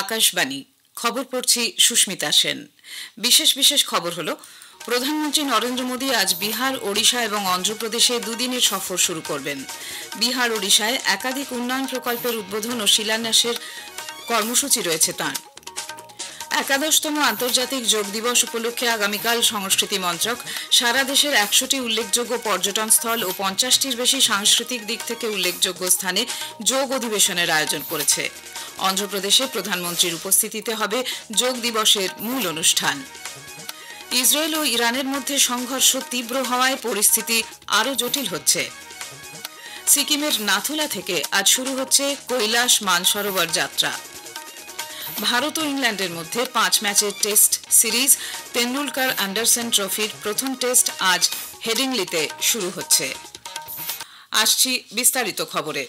আকাশবাণী খবর পড়ছি সুস্মিতা সেন। বিশেষ খবর হলো, প্রধানমন্ত্রী নরেন্দ্র মোদী আজ বিহার, ওড়িশা এবং অন্ধ্রপ্রদেশে দুদিনের সফর শুরু করবেন। বিহার, ওড়িশায় একাধিক উন্নয়ন প্রকল্পের উদ্বোধন ও শিলান্যাসের কর্মসূচি রয়েছে তাঁর। একাদশতম আন্তর্জাতিক যোগ দিবস উপলক্ষে আগামীকাল সংস্কৃতি মন্ত্রক সারা দেশের 100টি উল্লেখযোগ্য পর্যটন স্থল ও 50টির বেশি সাংস্কৃতিক দিক থেকে উল্লেখযোগ্য স্থানে যোগ অধিবেশনের আয়োজন করেছে। অন্ধ্রপ্রদেশে প্রধানমন্ত্রীর উপস্থিতিতে হবে যোগ দিবসের মূল অনুষ্ঠান। ইসরায়েল ও ইরানের মধ্যে সংঘর্ষ তীব্র হওয়ায় পরিস্থিতি আরও জটিল হচ্ছে। সিকিমের নাথুলা থেকে আজ শুরু হচ্ছে কৈলাস মানসরোবর যাত্রা। ভারত ও ইংল্যান্ডের মধ্যে 5 ম্যাচের টেস্ট সিরিজ তেন্ডুলকর অ্যান্ডারসন ট্রফির প্রথম টেস্ট আজ হেডিংলিতে শুরু হচ্ছে। আসছি বিস্তারিত খবরে।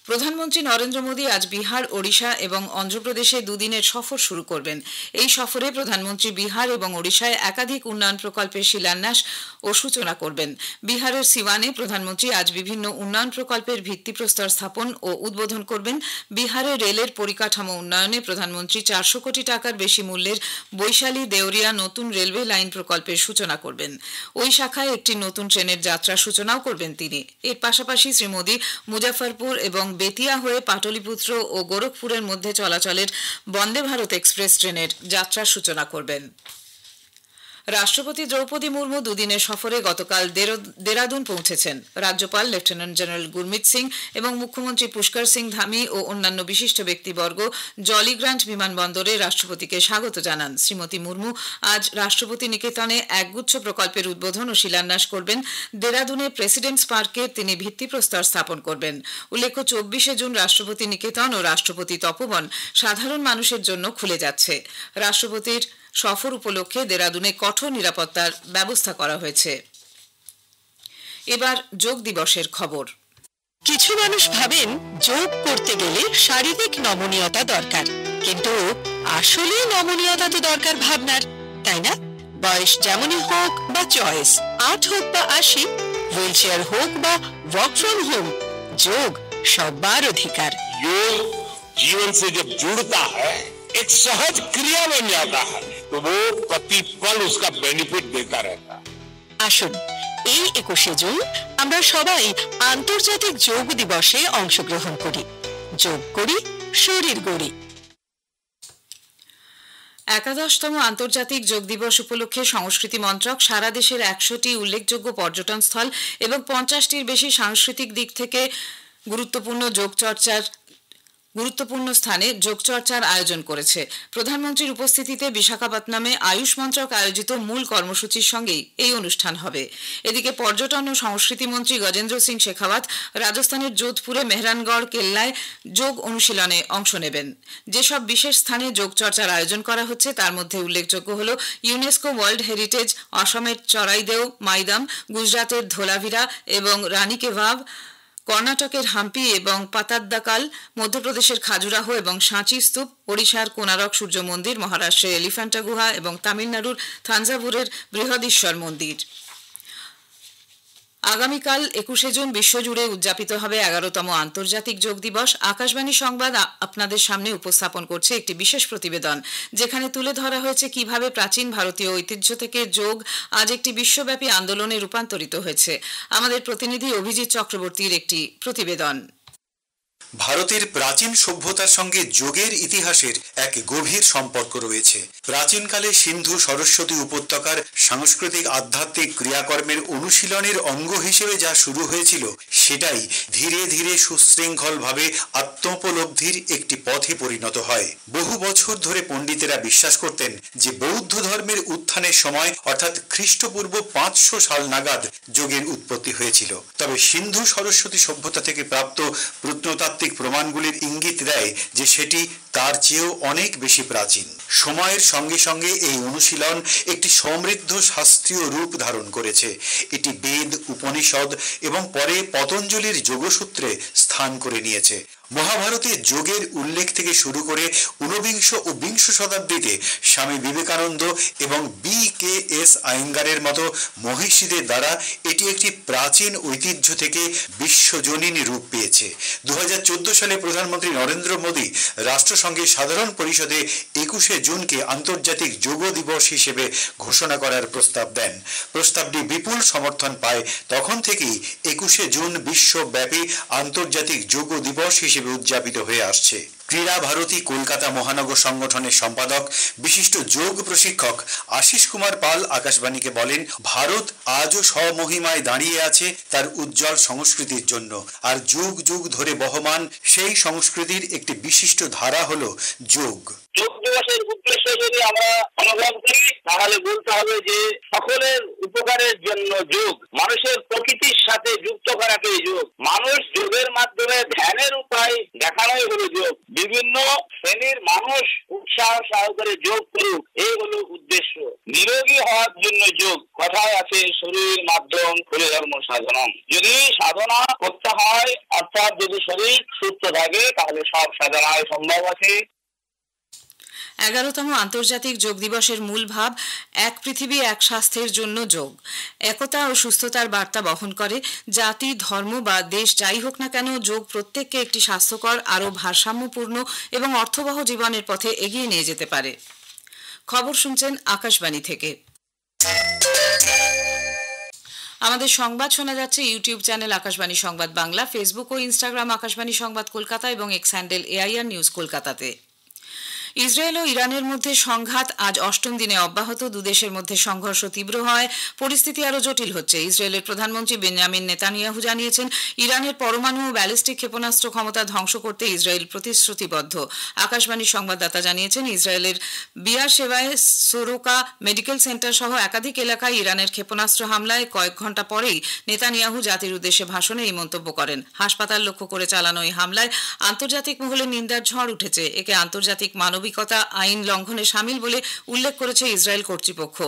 প্রধানমন্ত্রী নরেন্দ্র মোদী আজ বিহার, ওড়িশা এবং অন্ধ্রপ্রদেশে দুদিনের সফর শুরু করবেন। এই সফরে প্রধানমন্ত্রী বিহার এবং ওড়িশায় একাধিক উন্নয়ন প্রকল্পের শিলান্যাস ও সূচনা করবেন। বিহারের সিওয়ানে প্রধানমন্ত্রী আজ বিভিন্ন উন্নয়ন প্রকল্পের ভিত্তিপ্রস্তর স্থাপন ও উদ্বোধন করবেন। বিহারে রেলের পরিকাঠামো উন্নয়নে প্রধানমন্ত্রী 400 কোটি টাকার বেশি মূল্যের বৈশালী দেওরিয়া নতুন রেলওয়ে লাইন প্রকল্পের সূচনা করবেন। ওই শাখায় একটি নতুন ট্রেনের যাত্রার সূচনাও করবেন তিনি। এর পাশাপাশি শ্রী মোদী মুজাফরপুর এবং বেতিয়া হয়ে পাটলিপুত্র ও গোরখপুরের মধ্যে চলাচলের বন্দে ভারত এক্সপ্রেস ট্রেনের যাত্রার সূচনা করবেন। রাষ্ট্রপতি দ্রৌপদী মুর্মু দুদিনের সফরে গতকাল দেরাদুন পৌঁছেছেন। রাজ্যপাল লেফটেন্যান্ট জেনারেল গুরমিত সিং এবং মুখ্যমন্ত্রী পুষ্কর সিং ধামি ও অন্যান্য বিশিষ্ট ব্যক্তিবর্গ জলিগ্রান্ট বিমানবন্দরে রাষ্ট্রপতিকে স্বাগত জানান। শ্রীমতী মুর্মু আজ রাষ্ট্রপতি নিকেতনে একগুচ্ছ প্রকল্পের উদ্বোধন ও শিলান্যাস করবেন। দেরাদুনে প্রেসিডেন্টস পার্কে তিনি ভিত্তিপ্রস্তর স্থাপন করবেন। উল্লেখ্য, 24শে জুন রাষ্ট্রপতি নিকেতন ও রাষ্ট্রপতি তপোবন সাধারণ মানুষের জন্য খুলে যাচ্ছে। রাষ্ট্রপতির সফর উপলক্ষে দেরাদুনে কঠোর নিরাপত্তার ব্যবস্থা করা হয়েছে। এবার যোগ দিবসের খবর। কিছু মানুষ ভাবেন যোগ করতে গেলে শারীরিক নমনীয়তা দরকার, কিন্তু আসলে নমনীয়তা তো দরকার ভাবনার, তাই না? বয়স যেমনই হোক বা চয়েস, 8 হোক বা 80, হুইল চেয়ার হোক বা ওয়ার্ক ফ্রম হোম, যোগ সবার অধিকার। योग जीवन से जब जुड़ता है, एक सहज क्रिया बन जाता है, तो वो प्रतिपल उसका बेनिफिट देता रहता है। আসুন, এই 21শে জুন আমরা সবাই আন্তর্জাতিক যোগ দিবসে অংশগ্রহণ করি। যোগ করি, শরীর গড়ি। একাদশতম আন্তর্জাতিক যোগ দিবস উপলক্ষে সংস্কৃতি মন্ত্রক সারা দেশের 100টি উল্লেখযোগ্য পর্যটন স্থল এবং 50টির বেশি সাংস্কৃতিক দিক থেকে গুরুত্বপূর্ণ স্থানে যোগচর্চার আয়োজন করেছে। প্রধানমন্ত্রীর উপস্থিতিতে বিশাখাপত্তনমে আয়ুষ মন্ত্রক আয়োজিত মূল কর্মসূচির সঙ্গেই এই অনুষ্ঠান হবে। এদিকে পর্যটন ও সংস্কৃতি মন্ত্রী গজেন্দ্র সিং শেখাওয়াত রাজস্থানের যোধপুরে মেহরানগড় কেল্লায় যোগ অনুশীলনে অংশ নেবেন। যেসব বিশেষ স্থানে যোগচর্চার আয়োজন করা হচ্ছে তার মধ্যে উল্লেখযোগ্য হল ইউনেস্কো ওয়ার্ল্ড হেরিটেজ, অসমের চরাইদেও মাইদাম, গুজরাতের ধোলাভিরা এবং রানীকেভাব, কর্ণাটকের হাম্পি এবং পাতাদ্দাকাল, মধ্যপ্রদেশের খাজুরাহো এবং সাঁচি স্তূপ, ওড়িশার কোনারক সূর্য মন্দির, মহারাষ্ট্রের এলিফ্যান্টা গুহা এবং তামিলনাড়ুর থাঞ্জাভুরের বৃহদীশ্বর মন্দির। আগামীকাল 21শে জুন বিশ্বজুড়ে উদযাপিত হবে 11তম আন্তর্জাতিক যোগ দিবস। আকাশবাণী সংবাদ আপনাদের সামনে উপস্থাপন করছে একটি বিশেষ প্রতিবেদন, যেখানে তুলে ধরা হয়েছে কিভাবে প্রাচীন ভারতীয় ঐতিহ্য থেকে যোগ আজ একটি বিশ্বব্যাপী আন্দোলনে রূপান্তরিত হয়েছে। আমাদের প্রতিনিধি অভিজিৎ চক্রবর্তীর একটি প্রতিবেদন। ভারতের প্রাচীন সভ্যতার সঙ্গে যোগের ইতিহাসের এক গভীর সম্পর্ক রয়েছে। প্রাচীনকালে সিন্ধু সরস্বতী উপত্যকার সাংস্কৃতিক আধ্যাত্মিক ক্রিয়াকর্মের অনুশীলনের অঙ্গ হিসেবে যা শুরু হয়েছিল, সেটাই ধীরে ধীরে সুশৃঙ্খলভাবে আত্মোপলব্ধির একটি পথে পরিণত হয়। বহু বছর ধরে পণ্ডিতেরা বিশ্বাস করতেন যে বৌদ্ধ ধর্মের উত্থানের সময় অর্থাৎ খ্রিস্টপূর্ব 500 সাল নাগাদ যোগের উৎপত্তি হয়েছিল। তবে সিন্ধু সরস্বতী সভ্যতা থেকে প্রাপ্ত প্রত্নতাত্ত্বিক প্রমাণগুলির ইঙ্গিত দেয় যে সেটি তার চেয়েও অনেক বেশি প্রাচীন। সময়ের সঙ্গে সঙ্গে এই অনুশীলন একটি সমৃদ্ধ শাস্ত্রীয় রূপ ধারণ করেছে। এটি বেদ, উপনিষদ এবং পরে পতঞ্জলির যোগসূত্রে স্থান করে নিয়েছে। মহাভারতে যোগের উল্লেখ থেকে শুরু করে ঊনবিংশ ও বিংশ শতাব্দীতে স্বামী বিবেকানন্দ এবং BKS আয়েঙ্গারের মতো মনীষীদের দ্বারা এটি একটি প্রাচীন ঐতিহ্য থেকে বিশ্বজনীন রূপ পেয়েছে। 2014 সালে প্রধানমন্ত্রী নরেন্দ্র মোদী রাষ্ট্রসংঘের সাধারণ পরিষদে 21শে জুনকে আন্তর্জাতিক যোগ দিবস হিসেবে ঘোষণা করার প্রস্তাব দেন। প্রস্তাবটি বিপুল সমর্থন পায়। তখন থেকেই 21শে জুন বিশ্বব্যাপী আন্তর্জাতিক যোগ দিবস হিসেবে উদযাপিত হয়ে আসছে। ক্রীড়া ভারতী কলকাতা মহানগর সংগঠনের সম্পাদক বিশিষ্ট যোগ প্রশিক্ষক আশিস কুমার পাল আকাশবাণীকে বলেন, ভারত আজও স্বমহিমায় দাঁড়িয়ে আছে তার উজ্জ্বল সংস্কৃতির জন্য। আর যুগ যুগ ধরে বহমান সেই সংস্কৃতির একটি বিশিষ্ট ধারা হলো যোগ। যোগ দিবসের উদ্দেশ্য যদি আমরা অনুভব করি তাহলে বলতে হবে যে সকলের উপকারের জন্য যোগ, মানুষের প্রকৃতির সাথে যুক্ত করাকেই যোগ। মানুষ যোগের মাধ্যমে ধ্যানের উপায় দেখানোই হলো যোগ। বিভিন্ন শ্রেণীর মানুষ উৎসাহ সহকারে যোগ করুক, এই হলো উদ্দেশ্য। নিরোগী হওয়ার জন্য যোগ। কথায় আছে শরীর মাধ্যম করে ধর্ম সাধনম। যদি সাধনা করতে হয়, অর্থাৎ যদি শরীর সুস্থ থাকে তাহলে সব সাধনায় সম্ভব আছে। 11তম আন্তর্জাতিক যোগ দিবসের মূল ভাব এক পৃথিবী এক স্বাস্থ্যের জন্য যোগ। একতা ও সুস্থতার বার্তা বহন করে। জাতি, ধর্ম বা দেশ যাই হোক না কেন, যোগ প্রত্যেককে একটি স্বাস্থ্যকর, আরও ভারসাম্যপূর্ণ এবং অর্থবহ জীবনের পথে এগিয়ে নিয়ে যেতে পারে। খবর শুনছেন আকাশবাণী থেকে। আমাদের সংবাদ শোনা যাচ্ছে ইউটিউব চ্যানেল আকাশবাণী সংবাদ বাংলা, ফেসবুক ও ইনস্টাগ্রাম আকাশবাণী সংবাদ কলকাতা এবং এক্স হ্যান্ডেল AIR নিউজ কলকাতাতে। ইসরায়েল ও ইরানের মধ্যে সংঘাত আজ 8ম দিনে অব্যাহত। দুদেশের মধ্যে সংঘর্ষ তীব্র হয়, পরিস্থিতি আরও জটিল হচ্ছে। ইসরায়েলের প্রধানমন্ত্রী বেঞ্জামিন নেতানিয়াহু জানিয়েছেন, ইরানের পরমাণু ও ব্যালিস্টিক ক্ষেপণাস্ত্র ক্ষমতা ধ্বংস করতে ইসরায়েল প্রতিশ্রুতিবদ্ধ। আকাশবাণীর সংবাদদাতা জানিয়েছেন, ইসরায়েলের বিয়ারশেভায় সোরোকা মেডিকেল সেন্টার সহ একাধিক এলাকায় ইরানের ক্ষেপণাস্ত্র হামলায় কয়েক ঘণ্টা পরেই নেতানিয়াহু জাতির উদ্দেশ্যে ভাষণে এই মন্তব্য করেন। হাসপাতাল লক্ষ্য করে চালানো এই হামলায় আন্তর্জাতিক মহলে নিন্দার ঝড় উঠেছে। একে আন্তর্জাতিক মানবিকতা আইন লঙ্ঘনে শামিল বলে উল্লেখ করেছে ইসরায়েল কর্তৃপক্ষ।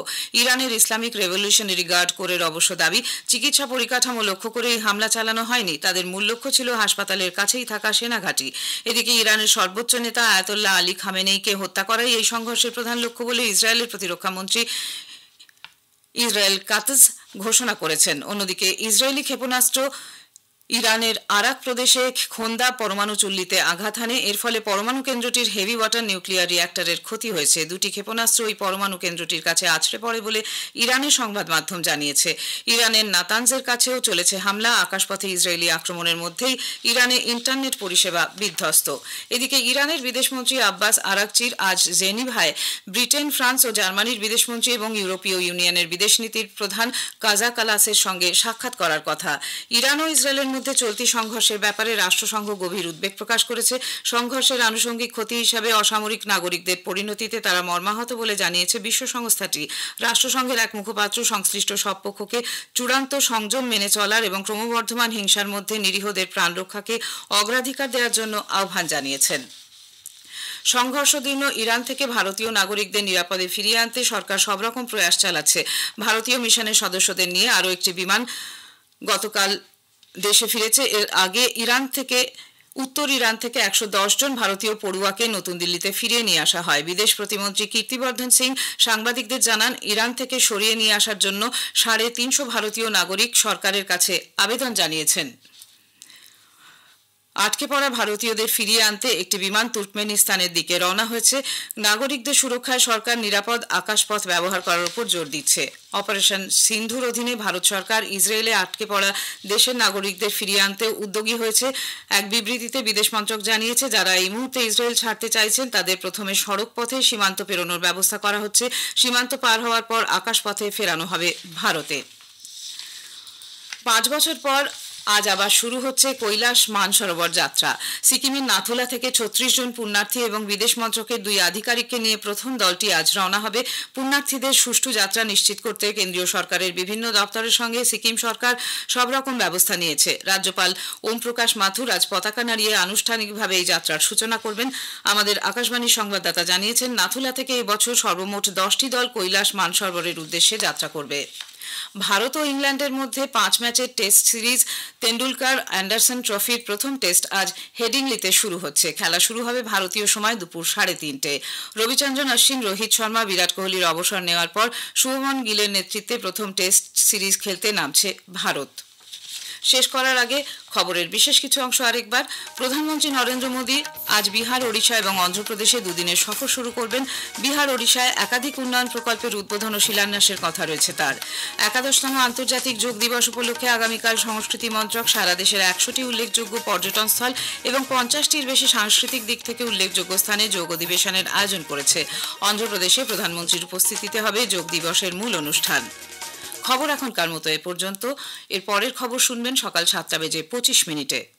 ইরানের ইসলামিক রেভলিউশনারি গার্ড কোরের অবশ্য দাবি, চিকিৎসা পরিকাঠামো লক্ষ্য করে এই হামলা চালানো হয়নি। তাদের মূল লক্ষ্য ছিল হাসপাতালের কাছেই থাকা সেনাঘাঁটি। এদিকে ইরানের সর্বোচ্চ নেতা আয়াতুল্লাহ আলী খামেনেইকে হত্যা করাই এই সংঘর্ষের প্রধান লক্ষ্য বলে ইসরায়েলের প্রতিরক্ষা মন্ত্রী ইসরায়েল কাতজ ঘোষণা করেছেন। অন্যদিকে ইসরায়েলি ক্ষেপণাস্ত্র ইরানের আরাক প্রদেশে খোন্দা পরমাণু চুল্লিতে আঘাত হানে। এর ফলে পরমাণু কেন্দ্রটির হেভি ওয়াটার নিউক্লিয়ার রিঅ্যাক্টরের ক্ষতি হয়েছে। দুটি ক্ষেপণাস্ত্র ওই পরমাণু কেন্দ্রটির কাছে আছড়ে পড়ে বলে ইরানের সংবাদ মাধ্যম জানিয়েছে। ইরানের নাতানজের কাছেও চলেছে হামলা। আকাশপথে ইসরায়েলি আক্রমণের মধ্যেই ইরানে ইন্টারনেট পরিষেবা বিধ্বস্ত। এদিকে ইরানের বিদেশমন্ত্রী আব্বাস আরাকচির আজ জেনিভায় ব্রিটেন, ফ্রান্স ও জার্মানির বিদেশমন্ত্রী এবং ইউরোপীয় ইউনিয়নের বিদেশ নীতির প্রধান কাজা কালাসের সঙ্গে সাক্ষাৎ করার কথা। ইরান ও ইসরায়েলের মধ্যে চলতি সংঘর্ষের ব্যাপারে রাষ্ট্রসংঘ গভীর উদ্বেগ প্রকাশ করেছে। সংঘর্ষের আনুষঙ্গিক ক্ষতি হিসাবে অসামরিক নাগরিকদের পরিণতিতে তারা মর্মাহত বলে জানিয়েছে বিশ্ব সংস্থাটি। রাষ্ট্রসংঘের এক মুখপাত্র সংশ্লিষ্ট সব পক্ষকে চূড়ান্ত সংযম মেনে চলার এবং ক্রমবর্ধমান হিংসার মধ্যে নিরীহদের প্রাণ রক্ষাকে অগ্রাধিকার দেওয়ার জন্য আহ্বান জানিয়েছেন। সংঘর্ষদীর্ণ ইরান থেকে ভারতীয় নাগরিকদের নিরাপদে ফিরিয়ে আনতে সরকার সব রকম প্রয়াস চালাচ্ছে। ভারতীয় মিশনের সদস্যদের নিয়ে আরও একটি বিমান গতকাল দেশে ফিরেছে। এর আগে উত্তর ইরান থেকে 110 জন ভারতীয় পড়ুয়াকে নতুন দিল্লিতে ফিরিয়ে নিয়ে আসা হয়। বিদেশ প্রতিমন্ত্রী কীর্তিবর্ধন সিং সাংবাদিকদের জানান, ইরান থেকে সরিয়ে নিয়ে আসার জন্য 350 ভারতীয় নাগরিক সরকারের কাছে আবেদন জানিয়েছেন। আটকে পড়া ভারতীয়দের ফিরিয়ে আনতে একটি বিমান তুর্কমেনিস্তানের দিকে রওনা হয়েছে। নাগরিকদের সুরক্ষায় সরকার নিরাপদ আকাশপথ ব্যবহার করার উপর জোর দিচ্ছে। অপারেশন সিন্ধুর অধীনে ভারত সরকার ইসরায়েলে আটকে পড়া দেশের নাগরিকদের ফিরিয়ে আনতে উদ্যোগী হয়েছে। এক বিবৃতিতে বিদেশ মন্ত্রক জানিয়েছে, যারা এই মুহূর্তে ইসরায়েল ছাড়তে চাইছেন তাদের প্রথমে সড়ক পথে সীমান্ত পেরোনোর ব্যবস্থা করা হচ্ছে। সীমান্ত পার হওয়ার পর আকাশপথে ফেরানো হবে ভারতে। 5 বছর পর আজ আবার শুরু হচ্ছে কৈলাস মানসরোবর যাত্রা। সিকিমের নাথুলা থেকে 36 জন পুণ্যার্থী এবং বিদেশ মন্ত্রকের 2 আধিকারিককে নিয়ে প্রথম দলটি আজ রওনা হবে। পুণ্যার্থীদের সুষ্ঠু যাত্রা নিশ্চিত করতে কেন্দ্রীয় সরকারের বিভিন্ন দপ্তরের সঙ্গে সিকিম সরকার সব রকম ব্যবস্থা নিয়েছে। রাজ্যপাল ওম প্রকাশ মাথুর আজ পতাকা নাড়িয়ে আনুষ্ঠানিকভাবে এই যাত্রার সূচনা করবেন। আমাদের আকাশবাণীর সংবাদদাতা জানিয়েছেন, নাথুলা থেকে এবছর সর্বমোট 10টি দল কৈলাস মানসরোবরের উদ্দেশ্যে যাত্রা করবে। ভারত ও ইংল্যান্ডের মধ্যে 5 ম্যাচের টেস্ট সিরিজ তেন্ডুলকার অ্যান্ডারসন ট্রফির প্রথম টেস্ট আজ হেডিংলিতে শুরু হচ্ছে। খেলা শুরু হবে ভারতীয় সময় দুপুর 3:30। রবিচন্দ্রন অশ্বিন, রোহিত শর্মা, বিরাট কোহলির অবসর নেওয়ার পর শুভমন গিলের নেতৃত্বে প্রথম টেস্ট সিরিজ খেলতে নামছে ভারত। শেষ করার আগে খবরের বিশেষ কিছু অংশ আরেকবার। প্রধানমন্ত্রী নরেন্দ্র মোদী আজ বিহার, ওড়িশা এবং অন্ধ্রপ্রদেশে দুদিনের সফর শুরু করবেন। বিহার, ওড়িশায় একাধিক উন্নয়ন প্রকল্পের উদ্বোধন ও শিলান্যাসের কথা রয়েছে তার। 51তম আন্তর্জাতিক যোগ দিবস উপলক্ষে আগামীকাল সংস্কৃতি মন্ত্রক সারা দেশের 100টি উল্লেখযোগ্য পর্যটন স্থল এবং 50টির বেশি সাংস্কৃতিক দিক থেকে উল্লেখযোগ্য স্থানে যোগ অধিবেশনের আয়োজন করেছে। অন্ধ্রপ্রদেশে প্রধানমন্ত্রীর উপস্থিতিতে হবে যোগ দিবসের মূল অনুষ্ঠান। খবর এখনকার মতো এ পর্যন্ত। এর পরের খবর শুনবেন সকাল 7:25।